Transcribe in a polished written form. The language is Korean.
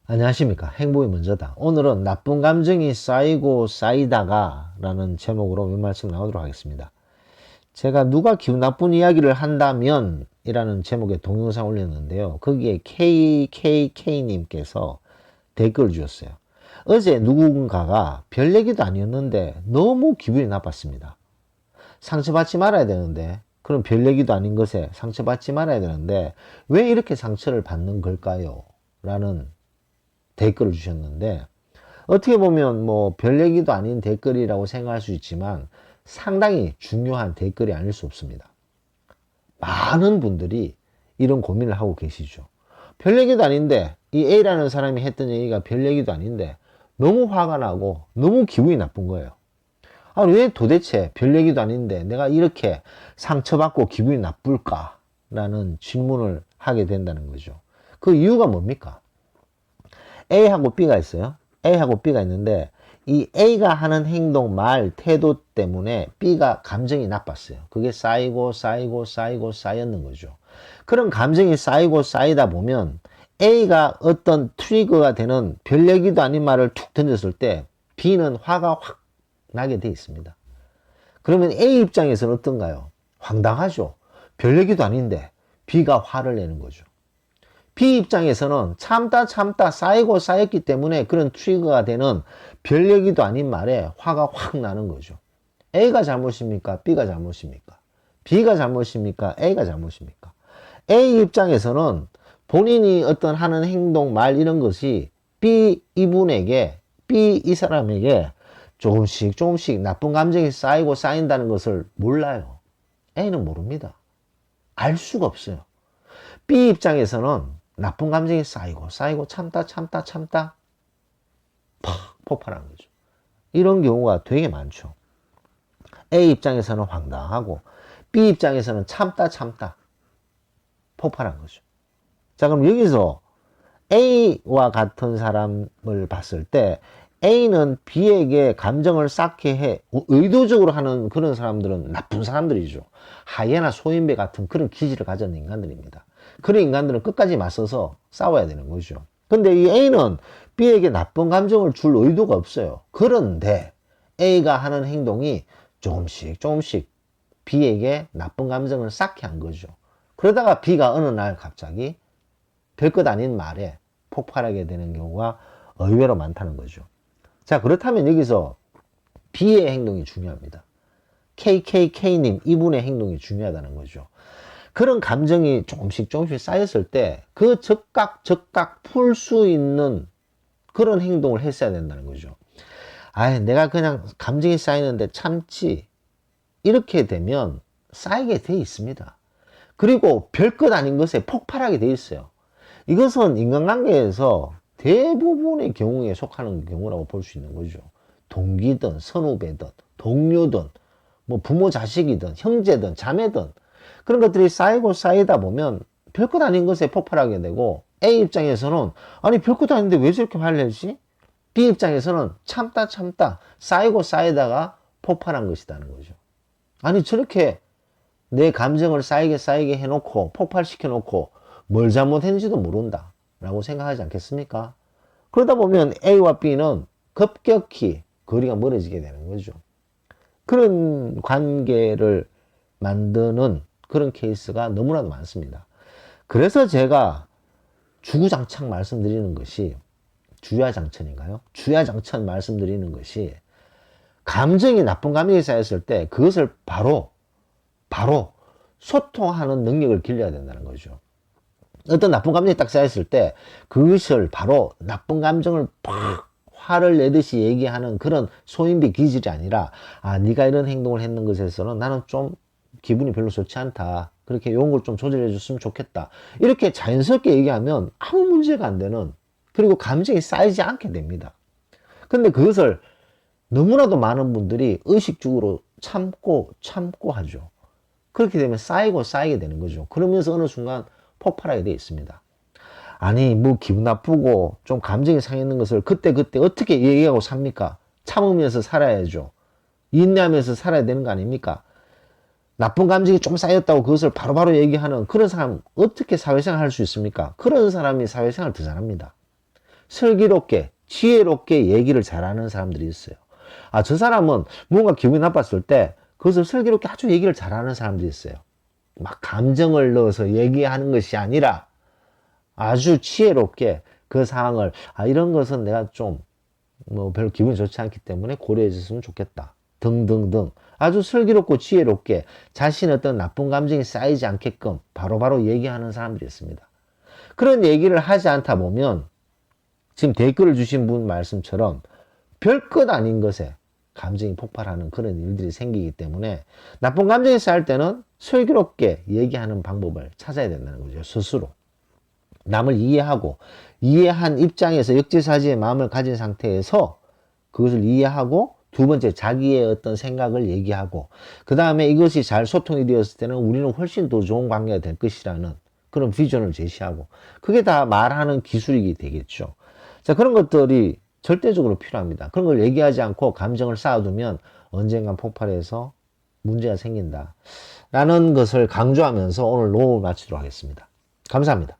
안녕하십니까. 행복이 먼저다. 오늘은 나쁜 감정이 쌓이고 쌓이다가 라는 제목으로 몇 말씀 나오도록 하겠습니다. 제가 누가 기분 나쁜 이야기를 한다면 이라는 제목의 동영상 올렸는데요. 거기에 KKK님께서 댓글 주셨어요. 어제 누군가가 별 얘기도 아니었는데 너무 기분이 나빴습니다. 상처받지 말아야 되는데, 그럼 별 얘기도 아닌 것에 상처받지 말아야 되는데 왜 이렇게 상처를 받는 걸까요? 라는 댓글을 주셨는데, 어떻게 보면 뭐 별 얘기도 아닌 댓글이라고 생각할 수 있지만 상당히 중요한 댓글이 아닐 수 없습니다. 많은 분들이 이런 고민을 하고 계시죠. 별 얘기도 아닌데, 이 A라는 사람이 했던 얘기가 별 얘기도 아닌데 너무 화가 나고 너무 기분이 나쁜 거예요. 아, 왜 도대체 별 얘기도 아닌데 내가 이렇게 상처받고 기분이 나쁠까? 라는 질문을 하게 된다는 거죠. 그 이유가 뭡니까? A하고 B가 있어요. A하고 B가 있는데 이 A가 하는 행동, 말, 태도 때문에 B가 감정이 나빴어요. 그게 쌓이고 쌓이고 쌓이고 쌓였는 거죠. 그런 감정이 쌓이고 쌓이다 보면 A가 어떤 트리거가 되는 별 얘기도 아닌 말을 툭 던졌을 때 B는 화가 확 나게 돼 있습니다. 그러면 A 입장에서는 어떤가요? 황당하죠. 별 얘기도 아닌데 B가 화를 내는 거죠. B 입장에서는 참다 쌓이고 쌓였기 때문에 그런 트리거가 되는 별 얘기도 아닌 말에 화가 확 나는 거죠. A가 잘못입니까? B가 잘못입니까? B가 잘못입니까? A가 잘못입니까? A 입장에서는 본인이 어떤 하는 행동, 말 이런 것이 B 이분에게, B 이 사람에게 조금씩 조금씩 나쁜 감정이 쌓이고 쌓인다는 것을 몰라요. A는 모릅니다. 알 수가 없어요. B 입장에서는 나쁜 감정이 쌓이고 쌓이고 참다 팍 폭발한 거죠. 이런 경우가 되게 많죠. A 입장에서는 황당하고 B 입장에서는 참다 폭발한 거죠. 자, 그럼 여기서 A와 같은 사람을 봤을 때 A는 B에게 감정을 쌓게 해 의도적으로 하는 그런 사람들은 나쁜 사람들이죠. 하이에나 소인배 같은 그런 기질을 가진 인간들입니다. 그런 인간들은 끝까지 맞서서 싸워야 되는 거죠. 근데 이 A는 B에게 나쁜 감정을 줄 의도가 없어요. 그런데 A가 하는 행동이 조금씩 B에게 나쁜 감정을 쌓게 한 거죠. 그러다가 B가 어느 날 갑자기 별것 아닌 말에 폭발하게 되는 경우가 의외로 많다는 거죠. 자, 그렇다면 여기서 B의 행동이 중요합니다. KKK님, 이분의 행동이 중요하다는 거죠. 그런 감정이 조금씩 쌓였을 때 그 적각 풀 수 있는 그런 행동을 했어야 된다는 거죠. 아, 내가 그냥 감정이 쌓이는데 참지. 이렇게 되면 쌓이게 돼 있습니다. 그리고 별것 아닌 것에 폭발하게 돼 있어요. 이것은 인간관계에서 대부분의 경우에 속하는 경우라고 볼 수 있는 거죠. 동기든 선후배든 동료든 뭐 부모 자식이든 형제든 자매든 그런 것들이 쌓이고 쌓이다 보면 별것 아닌 것에 폭발하게 되고, A 입장에서는 아니 별것도 아닌데 왜 저렇게 화를 내지? B 입장에서는 참다 쌓이고 쌓이다가 폭발한 것이라는 거죠. 아니 저렇게 내 감정을 쌓이게 해놓고 폭발시켜 놓고 뭘 잘못했는지도 모른다 라고 생각하지 않겠습니까? 그러다 보면 A와 B는 급격히 거리가 멀어지게 되는 거죠. 그런 관계를 만드는 그런 케이스가 너무나도 많습니다. 그래서 제가 주구장창 말씀드리는 것이, 주야장천인가요? 주야장천 말씀드리는 것이, 감정이 나쁜 감정이 쌓였을 때 그것을 바로 소통하는 능력을 길러야 된다는 거죠. 어떤 나쁜 감정이 딱 쌓였을 때 그것을 바로 나쁜 감정을 팍 화를 내듯이 얘기하는 그런 소인비 기질이 아니라, 아, 네가 이런 행동을 했는 것에서는 나는 좀 기분이 별로 좋지 않다. 그렇게 이런 걸 좀 조절해 줬으면 좋겠다. 이렇게 자연스럽게 얘기하면 아무 문제가 안 되는, 그리고 감정이 쌓이지 않게 됩니다. 근데 그것을 너무나도 많은 분들이 의식적으로 참고 하죠. 그렇게 되면 쌓이게 되는 거죠. 그러면서 어느 순간 폭발하게 되어 있습니다. 아니 뭐 기분 나쁘고 좀 감정이 상했는 것을 그때 어떻게 얘기하고 삽니까? 참으면서 살아야죠. 인내하면서 살아야 되는 거 아닙니까? 나쁜 감정이 좀 쌓였다고 그것을 바로바로 얘기하는 그런 사람 어떻게 사회생활 할 수 있습니까? 그런 사람이 사회생활 더 잘합니다. 슬기롭게, 지혜롭게 얘기를 잘하는 사람들이 있어요. 아, 저 사람은 뭔가 기분이 나빴을 때 그것을 슬기롭게 아주 얘기를 잘하는 사람들이 있어요. 막 감정을 넣어서 얘기하는 것이 아니라 아주 지혜롭게 그 상황을, 아, 이런 것은 내가 좀 뭐 별로 기분이 좋지 않기 때문에 고려해 줬으면 좋겠다. 등등등. 아주 슬기롭고 지혜롭게 자신의 어떤 나쁜 감정이 쌓이지 않게끔 바로바로 얘기하는 사람들이 있습니다. 그런 얘기를 하지 않다 보면 지금 댓글을 주신 분 말씀처럼 별것 아닌 것에 감정이 폭발하는 그런 일들이 생기기 때문에 나쁜 감정이 쌓일 때는 슬기롭게 얘기하는 방법을 찾아야 된다는 거죠. 스스로. 남을 이해하고 이해한 입장에서 역지사지의 마음을 가진 상태에서 그것을 이해하고 두 번째 자기의 어떤 생각을 얘기하고 그 다음에 이것이 잘 소통이 되었을 때는 우리는 훨씬 더 좋은 관계가 될 것이라는 그런 비전을 제시하고 그게 다 말하는 기술이 되겠죠. 자, 그런 것들이 절대적으로 필요합니다. 그런 걸 얘기하지 않고 감정을 쌓아두면 언젠간 폭발해서 문제가 생긴다. 라는 것을 강조하면서 오늘 녹음을 마치도록 하겠습니다. 감사합니다.